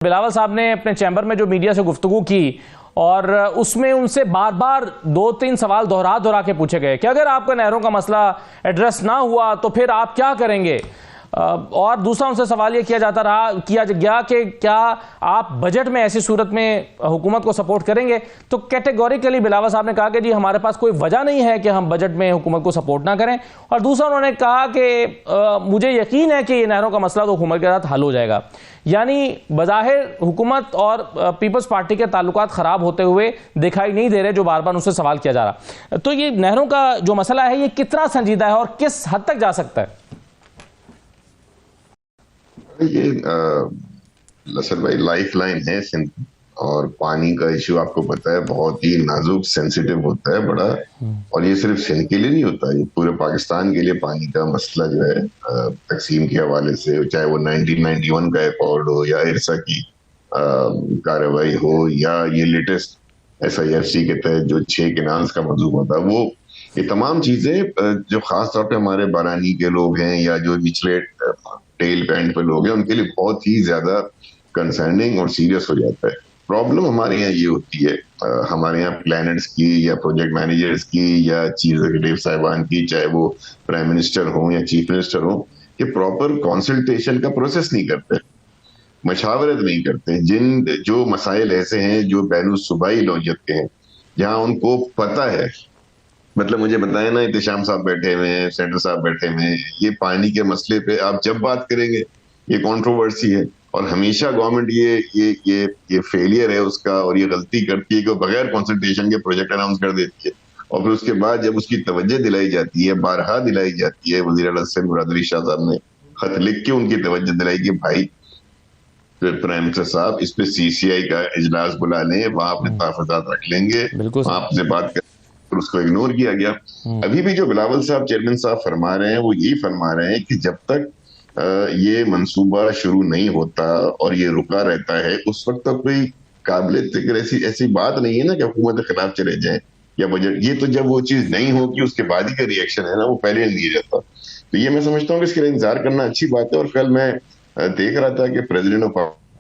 बिलावल साहब ने अपने चैम्बर में जो मीडिया से गुफ्तगू की और उसमें उनसे बार बार 2-3 सवाल दोहरा के पूछे गए कि अगर आपका नहरों का मसला एड्रेस ना हुआ तो फिर आप क्या करेंगे। और दूसरा उनसे सवाल ये किया गया कि क्या आप बजट में ऐसी सूरत में हुकूमत को सपोर्ट करेंगे। तो कैटेगोरिकली बिलावल साहब ने कहा कि जी हमारे पास कोई वजह नहीं है कि हम बजट में हुकूमत को सपोर्ट ना करें। और दूसरा उन्होंने कहा कि मुझे यकीन है कि ये नहरों का मसला तो हुकूमत के साथ हल हो जाएगा। यानी बज़ाहिर हुकूमत और पीपल्स पार्टी के ताल्लुकात खराब होते हुए दिखाई नहीं दे रहे, जो बार बार उनसे सवाल किया जा रहा। तो ये नहरों का जो मसला है ये कितना संजीदा है और किस हद तक जा सकता है। ये लसन भाई लाइफ लाइन है सिंध, और पानी का इश्यू आपको पता है बहुत ही नाजुक सेंसिटिव होता है बड़ा। और ये सिर्फ सिंध के लिए नहीं होता, ये पूरे पाकिस्तान के लिए पानी का मसला जो है तकसीम के हवाले से, चाहे वो 1991 का अकॉर्ड हो या इरसा की कार्रवाई हो या ये लेटेस्ट SIFC के तहत जो 6 केनाल्स का मंजूर था, वो ये तमाम चीजें जो खास तौर पे हमारे बारानी के लोग हैं या जो निचले टेल एंड पे लोग हैं उनके लिए बहुत ही ज्यादा कंसर्निंग और सीरियस हो जाता है। प्रॉब्लम हमारे यहाँ ये होती है, हमारे यहाँ प्लानर्स की या प्रोजेक्ट मैनेजर्स की या चीफ एग्जीक्यूटिव साहिबान की, चाहे वो प्राइम मिनिस्टर हो या चीफ मिनिस्टर हो, कि प्रॉपर कंसल्टेशन का प्रोसेस नहीं करते, मशावरत नहीं करते। जो मसाइल ऐसे हैं जो बैनु सूबाई नौयत के हैं, जहाँ उनको पता है, मतलब मुझे बताया ना, इत्तेशाम साहब बैठे हुए हैं, सेंटर साहब बैठे हुए हैं, ये पानी के मसले पे आप जब बात करेंगे ये कंट्रोवर्सी है। और हमेशा गवर्नमेंट ये फेलियर है उसका, और ये गलती करती है कि बगैर कंसल्टेशन के प्रोजेक्ट अनाउंस कर देती है, और फिर उसके बाद जब उसकी तवज्जो दिलाई जाती है, बारहा दिलाई जाती है, वज़ीर आला से मुरादरी शाह साहब ने खत लिख के उनकी तवज्जो दिलाई कि भाई प्राइम मिनिस्टर साहब इस पे CCI का इजलास बुला लें, वहां अपने तहफ़्फ़ुज़ात रख लेंगे, वहां आपसे बात कर, उसको इग्नोर किया गया। अभी भी जो बिलावल साहब चेयरमैन साहब फरमा रहे हैं वो यही फरमा रहे हैं कि जब तक ये मंसूबा शुरू नहीं होता और ये रुका रहता है, उस वक्त तक कोई काबिल ऐसी बात नहीं है ना कि हुकूमत के खिलाफ चले जाए या बजट। ये तो जब वो चीज नहीं होगी उसके बाद ही का रिएक्शन है ना, वो पहले नहीं दिया जाता। तो ये मैं समझता हूँ कि इसके लिए इंतजार करना अच्छी बात है। और कल मैं देख रहा था कि प्रेसिडेंट ऑफ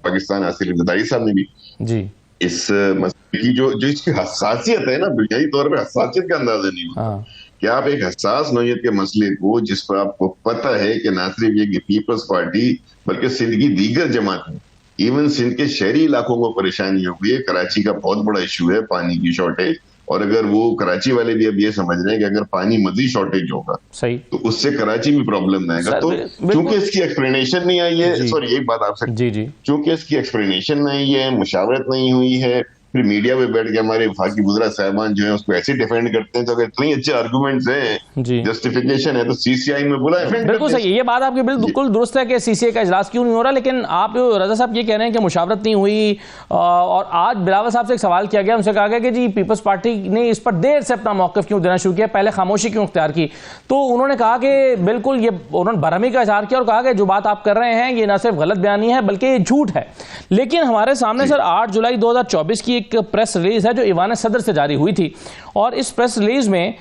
पाकिस्तान आसिफ जरदारी साहब ने भी जी इस मसले की जो इसकी हसासियत है ना, बुनियादी तौर पे हसासियत का अंदाजा नहीं होता कि आप एक हसास नौयत के मसले को, जिस पर आपको पता है कि ना सिर्फ ये पीपल्स पार्टी बल्कि सिंध की दीगर जमातें, इवन सिंध के शहरी इलाकों को परेशानी हो गई है। कराची का बहुत बड़ा इशू है पानी की शॉर्टेज, और अगर वो कराची वाले भी अब ये समझ रहे हैं कि अगर पानी मजीद शॉर्टेज होगा सही तो उससे कराची भी प्रॉब्लम आएगा। तो चूंकि इसकी एक्सप्लेनेशन नहीं आई है, सॉरी एक बात आपसे, चूंकि इसकी एक्सप्लेनेशन नहीं है, मुशावरत नहीं हुई है, फिर मीडिया में बैठ के हमारे वफाकी वज़ीर साहिबान जो है उसको ऐसे डिफेंड करते हैं, तो अगर इतने अच्छे आर्गुमेंट्स हैं, जस्टिफिकेशन है, तो CCI में बुलाएं। बिल्कुल सही, ये बात आपकी बिल्कुल दुरुस्त है कि CCI का इजलास क्यों नहीं हो रहा। लेकिन आप रजा साहब ये कह रहे हैं कि मुशावरत नहीं हुई, और आज बिलावल साहब से एक सवाल किया गया, उनसे कहा गया कि जी पीपल्स पार्टी ने इस पर देर से अपना मौक़िफ़ क्यों देना शुरू किया, पहले खामोशी क्यों इख्तियार की। तो उन्होंने कहा कि बिल्कुल ये उन्होंने बरहमी का इजहार किया और कहा कि जो बात आप कर रहे हैं ये न सिर्फ गलत बयानी है बल्कि ये झूठ है। लेकिन हमारे सामने सर 8 जुलाई 2024 की एक प्रेस रिलीज है जो ईवान सदर से जारी हुई थी, और इस प्रेस रिलीज में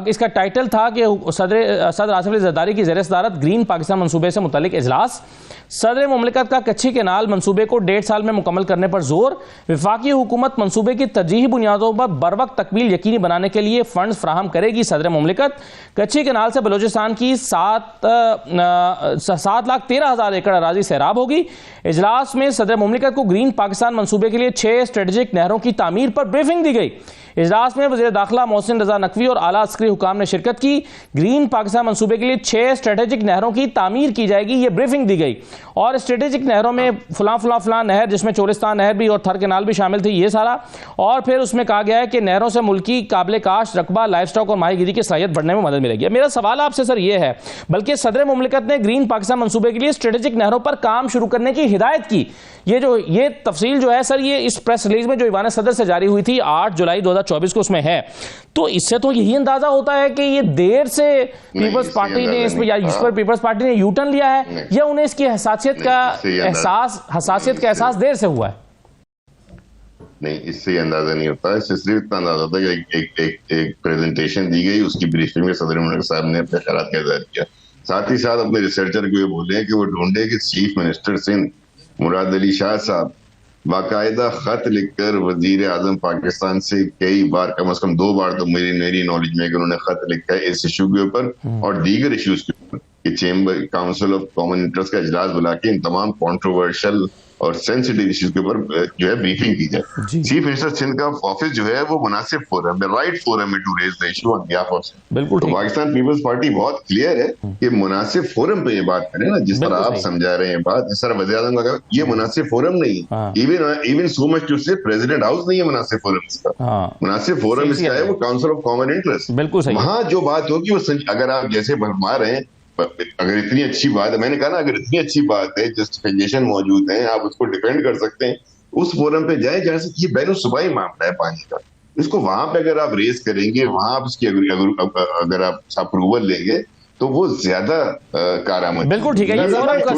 इसका टाइटल था कि सदर आसिफ अली जरदारी की ज़ेर सदारत ग्रीन पाकिस्तान मंसूबे से मुतालिक इजलास, सदर मुमलिकत का कच्ची केनाल मंसूबे को 1.5 साल में मुकम्मल करने पर जोर, वफाकी हुकूमत मंसूबे की तरजीही बुनियादों पर बरवक्त तकमील यकीनी बनाने के लिए फंड्स फ्राहम करेगी। सदर मुमलिकत कच्ची केनाल से बलोचिस्तान की 7,13,000 एकड़ अराजी सैराब होगी। इजलास में सदर मुमलिकत को ग्रीन पाकिस्तान मंसूबे के लिए 6 स्ट्रेटेजिक नहरों की तामीर पर ब्रीफिंग दी गई। इजलास में वज़ीर दाखिला मोहसिन रजा नकवी और आला अस्करी हुकाम ने शिरकत की। ग्रीन पाकिस्तान मंसूबे के लिए 6 स्ट्रेटेजिक नहरों की तामीर की जाएगी, ये ब्रीफिंग दी गई। और स्ट्रेटेजिक नहरों में फलां नहर, जिसमें चोलिस्तान नहर भी और थर केनाल भी शामिल थी, ये सारा। और फिर उसमें कहा गया है कि नहरों से मुल्की काबिल काश रकबा, लाइफ स्टॉक और माहीगिरी की सलाहियत बढ़ने में मदद मिलेगी। मेरा सवाल आपसे सर ये है, बल्कि सदर मुमलिकत ने ग्रीन पाकिस्तान मंसूबे के लिए स्ट्रेटेजिक नहरों पर काम शुरू करने की हिदायत की। ये तफसील जो है सर, ये इस प्रेस रिलीज में जो ईवान सदर से जारी हुई थी 8 जुलाई 2024 को उसमें है। तो इससे तो यही अंदाजा होता है कि ये देर से पीपल्स पार्टी ने इस पर पीपल्स पार्टी ने यू टर्न लिया है, या उन्हें इसकी हसासियत का एहसास देर से हुआ है। नहीं, इससे अंदाजा नहीं होता, इससे सिर्फ इतना अंदाजा होता है कि एक प्रेजेंटेशन दी गई, उसकी ब्रीफिंग में सदर मुमलिकत साहब ने अपने ख्यालात का इज़हार किया। साथ ही साथ अपने रिसर्चर को ये बोले कि वो ढूंढे कि चीफ मिनिस्टर सिंध मुराद अली शाह साहब बाकायदा खत लिखकर वजीर आजम पाकिस्तान से कई बार, कम से कम 2 बार तो मेरी नॉलेज में, उन्होंने खत लिखा है इस इशू के ऊपर और दीगर इश्यूज के ऊपर कि chamber council of common interest का इजलास बुला के इन तमाम कंट्रोवर्शियल और सेंसिटिव इश्यूज के ऊपर जो है ब्रीफिंग की जाए। चीफ मिनिस्टर सिंध का ऑफिस जो है वो मुनासिब फोरम है, राइट फोरम है to raise the issue on behalf of Sindh. बिल्कुल तो पाकिस्तान पीपल्स पार्टी बहुत क्लियर है कि मुनासिब फोरम पे ये बात करें ना, जिस तरह आप समझा रहे हैं बात, जिस तरह वज़ीर आज़म का ये मुनासिब फोरम नहीं है। इवन सो मच टू से प्रेसिडेंट हाउस नहीं है मुनासिब फोरम इसका। मुनासिब फोरम इसका है वो काउंसिल ऑफ कॉमन इंटरेस्ट। बिल्कुल सही। वहां जो बात होगी वो अगर आप जैसे भरमा रहे हैं, अगर इतनी अच्छी बात है, मैंने कहा ना, अगर इतनी अच्छी बात है, जस्टिफिकेशन मौजूद है, आप उसको डिफेंड कर सकते हैं, उस फोरम पे जाए जहां से ये बैन सुबाई मामला है पानी का, इसको वहां पे अगर आप रेस करेंगे, वहां आप इसकी अगर आप अप्रूवल लेंगे तो वो ज्यादा कारामद। बिल्कुल ठीक है, ये फोरम का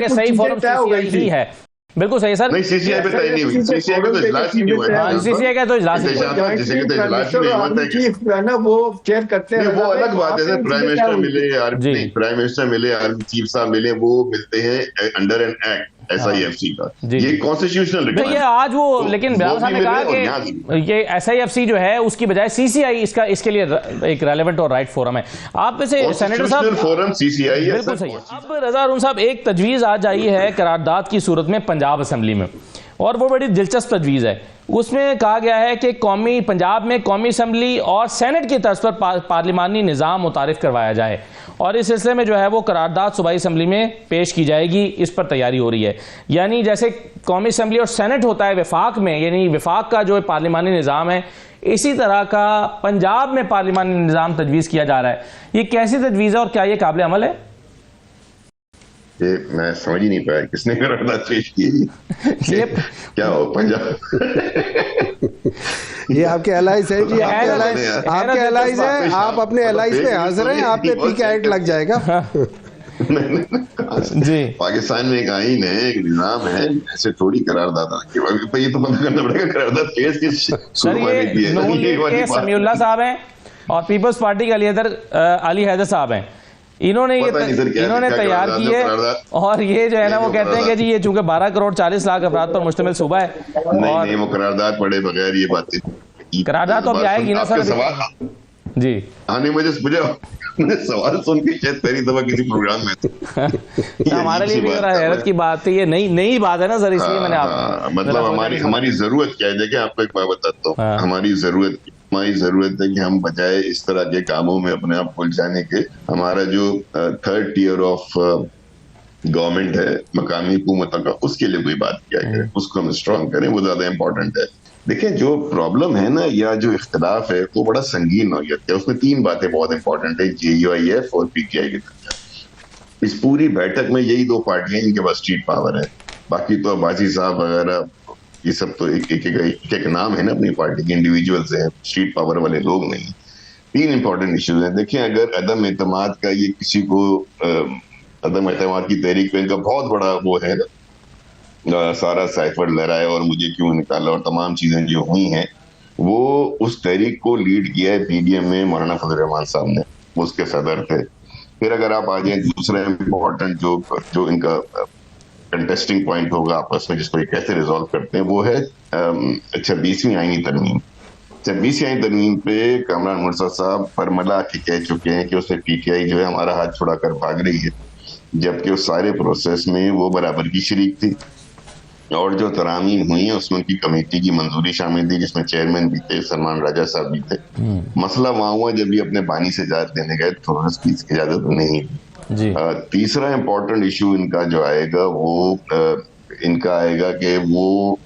सही फोरम सीसीआई ही है। बिल्कुल सही सर। नहीं, सीसीआई पे तय नहीं हुई, सीसीआई पे तो इजलास ही नहीं हुआ। सीसीआई का तो इजलास ही है ना, वो चेयर करते हैं, वो अलग बात है सर। प्राइम मिनिस्टर मिले, प्राइम मिनिस्टर मिले, आर्मी चीफ साहब मिले, वो मिलते हैं अंडर एन एक्ट SIFC का, ये कॉन्स्टिट्यूशनल रिक्वायरमेंट। ये आज वो, लेकिन बिलावल साहब ने कहा कि ये SIFC जो है उसकी बजाय CCI इसके लिए एक रेलेवेंट और राइट फोरम है। आप में से सेनेटर साहब फोरम CCI है। बिल्कुल सही है। अब रजा अरुण साहब, एक तजवीज आज आई है करारदाद की सूरत में पंजाब असेंबली में, और वो बड़ी दिलचस्प तजवीज़ है। उसमें कहा गया है कि पंजाब में कौमी असेंबली और सेनेट की तर्ज पर पार्लिमानी निज़ाम मुतारिफ करवाया जाए, और इस सिलसिले में जो है वो करारदाद सूबाई असेंबली में पेश की जाएगी, इस पर तैयारी हो रही है। यानी जैसे कौमी असेंबली और सेनेट होता है विफाक में, यानी विफाक का जो पार्लिमानी निज़ाम है, इसी तरह का पंजाब में पार्लिमानी निज़ाम तजवीज़ किया जा रहा है। ये कैसी तजवीज़ है और क्या ये काबिल अमल है? ये मैं समझ ही नहीं पाया किसने करारदाद पेश की। क्या हो पंजाब? ये आपके एलाइज है जी, आपके एलाइज है, आप अपने एलाइज पे हंस रहे हैं, आप पे पीके एक्ट लग जाएगा। जी, पाकिस्तान में एक आइन है, एक निजाम है, ऐसे थोड़ी करारदाद ये तो पता करना पड़ेगा करारदाद पेश किस समीउल्लाह साहब हैं और पीपल्स पार्टी के अली हैदर साहब हैं। इन्होंने तैयार की है, और ये जो है ना वो कहते हैं कि जी ये चूंकि 12 करोड़ 40 लाख अफराद पर मुश्तमिल सूबा है, नहीं वो करारदाद पढ़े बगैर ये बातें, करारदाद तो अभी आएगी ना सर। जी हाँ, नहीं मुझे सवाल सुन के शायद पहली दफा किसी प्रोग्राम में हमारे लिए भी हैरत की बात है, ये नई बात है ना सर, इसलिए मैंने आप मतलब हमारी जरूरत क्या है, देखिए आपको एक बात बताता हूँ, हमारी जरूरत है कि हम बजाय इस तरह के कामों में अपने आप उलझाने के, हमारा जो थर्ड टियर ऑफ गवर्नमेंट है, मकामी हुकूमतों का, उसके लिए कोई बात किया जाए, उसको हम स्ट्रॉन्ग करें, वो ज्यादा इंपॉर्टेंट है। देखिए जो प्रॉब्लम है ना, या जो इख्तिलाफ है, वो बड़ा संगीन नौयत है। उसमें 3 बातें बहुत इंपॉर्टेंट है, JUIF और PTI के दरमियान। इस पूरी बैठक में यही 2 पार्टियां इनके पास स्ट्रीट पावर है, बाकी तो अब्बासी साहब वगैरह ये सब तो एक नाम है ना अपनी पार्टी के, इंडिविजुअल्स है, स्ट्रीट पावर वाले लोग नहीं। 3 इंपॉर्टेंट इश्यूज हैं। देखिए अगर अदम एतमाद का ये किसी को अदम एतमाद की तहरीक पे इनका बहुत बड़ा वो है, सारा साइफर लहराया और मुझे क्यों निकाला और तमाम चीजें जो हुई हैं, वो उस तहरीक को लीड किया है PDM में मौलाना फजल रहमान साहब ने, वो उसके सदर थे। फिर अगर आप आ जाए दूसरा इम्पोर्टेंट जो इनका कंटेस्टिंग पॉइंट होगा आपस में, जिसको ये कैसे रिजॉल्व करते हैं, वो है 26वीं आईनी तरमीम। 26वीं आईनी तरमीम पे कामरान मुर्तज़ा साहब परमला के कह चुके हैं कि उससे PTI जो है हमारा हाथ छुड़ाकर भाग रही है, जबकि उस सारे प्रोसेस में वो बराबर की शरीक थी, और जो तरामीम हुई है उसमें उनकी कमेटी की मंजूरी शामिल थी, जिसमें चेयरमैन भी थे, सलमान राजा साहब भी थे। मसला वहां हुआ जब ये अपने बानी से इजाजत देने गए तो उसकी इजाजत नहीं थी। तीसरा इंपॉर्टेंट इशू इनका जो आएगा वो इनका आएगा कि वो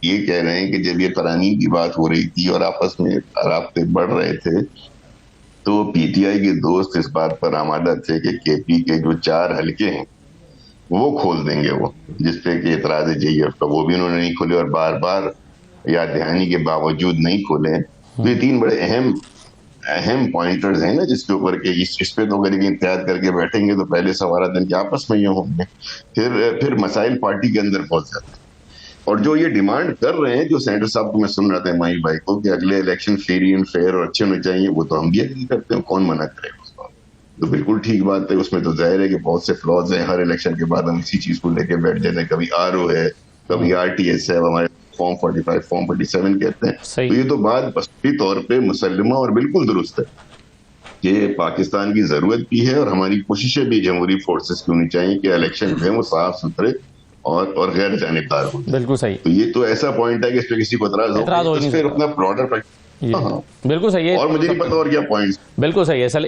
ये कह रहे हैं कि जब ये तरानीम की बात हो रही थी और आपस में राब्ते बढ़ रहे थे, तो PTI के दोस्त इस बात पर आमादा थे कि KP के जो 4 हलके हैं वो खोल देंगे, वो जिसपे कि एतराज है JUIF का, वो भी उन्होंने नहीं खोले और बार बार याद दहानी के बावजूद नहीं खोले। तो ये 3 बड़े अहम पॉइंटर्स हैं ना, जिसके ऊपर के इस पे तो अगर इत्तेहाद करके बैठेंगे तो पहले सवाल दिन के आपस में ये होंगे, फिर मसाइल पार्टी के अंदर पहुंच जाते हैं। और जो ये डिमांड कर रहे हैं, जो सेनेटर साहब को मैं सुन रहा था माई भाई को, कि अगले इलेक्शन फ्री एंड फेयर और अच्छे होने चाहिए, वो तो हम भी एग्री करते हैं, कौन मना करेगा उसको। तो बिल्कुल ठीक बात है, उसमें तो जाहिर है कि बहुत से फ्लॉज हैं। हर इलेक्शन के बाद हम इसी चीज को लेके बैठ जाते हैं, कभी आरओ है, कभी आरटीएस है, हमारे फॉर्म 45 फॉर्म 47 कहते हैं। तो ये तो बात बसती तौर पे मुसल्लमा और बिल्कुल दुरुस्त है कि पाकिस्तान की जरूरत भी है और हमारी कोशिशें भी जमहूरी फोर्सेस की होनी चाहिए कि इलेक्शन जो है वो साफ सुथरे और गैर जानिबदार हो। बिल्कुल सही। तो ये तो ऐसा पॉइंट है कि इस पे किसी को एतराज हो, नहीं फिर अपना ब्रॉडर बिल्कुल सही है। और मुझे नहीं पता और क्या पॉइंट्स। बिल्कुल सही है।